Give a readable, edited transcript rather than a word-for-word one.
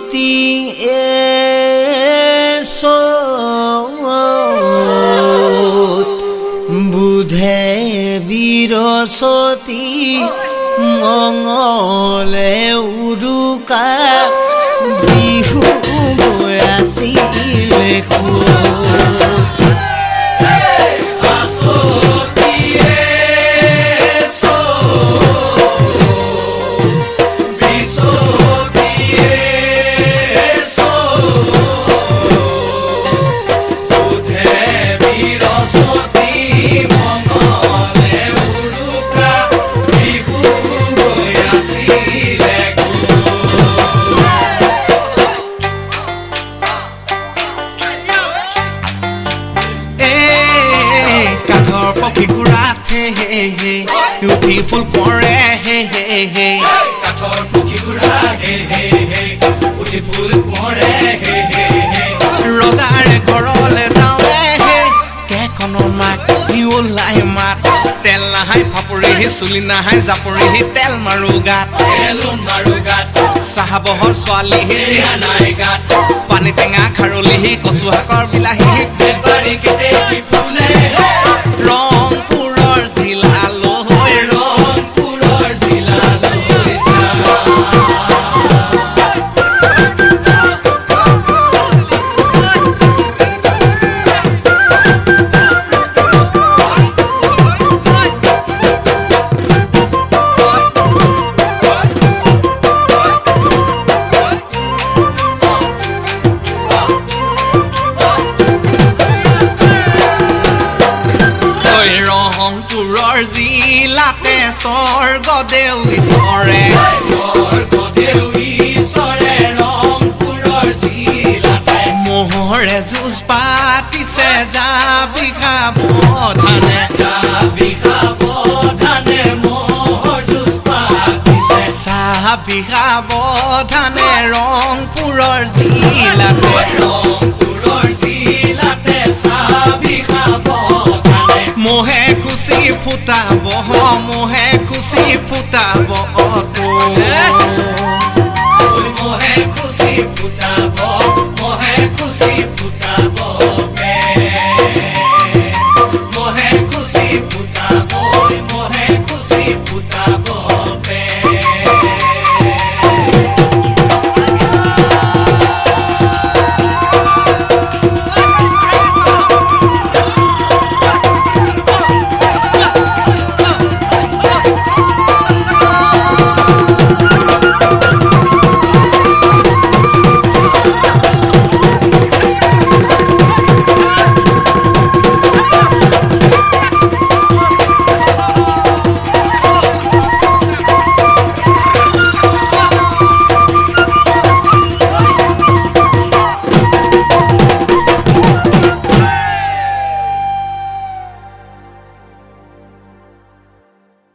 বিশ্বতী বুধে বীৰসতী মঙ্গলে উৰুকা বিহু গৈ আছিলে উঠি ফুল পৰে হে হে হে কাঠৰ পক্ষীগুৰা হে হে হে উঠি ফুল পৰে হে হে হে ৰজাৰে ঘৰলে যাওঁৱে হে কেকনৰ মাক ওলাই মাত তেল নাহাই ফাপৰি চুলি নাহাই জাপৰি তেল মাৰো গাত চাহাবহৰ ছোৱালী ৰিহা নাই গাত পানী টেঙা খাৰলি কচু শাকৰ বিলাহী বেপাৰী কেতে ফুলে ৰংপুৰৰ জিলা ৰংপুৰৰ জিলাতে স্বৰ্গদেউ ঈশ্বৰে ৰংপুৰৰ জিলাতে মহৰে যুঁজ পাতিছে যাবি সাৱধানে মহৰ যুঁজ পাতিছে চাবি সাৱধানে ৰংপুৰৰ জিলাতে মোহে খুচি ফুটাব মোহে খুচি ফুটাব মোহে খুচি ফুটাব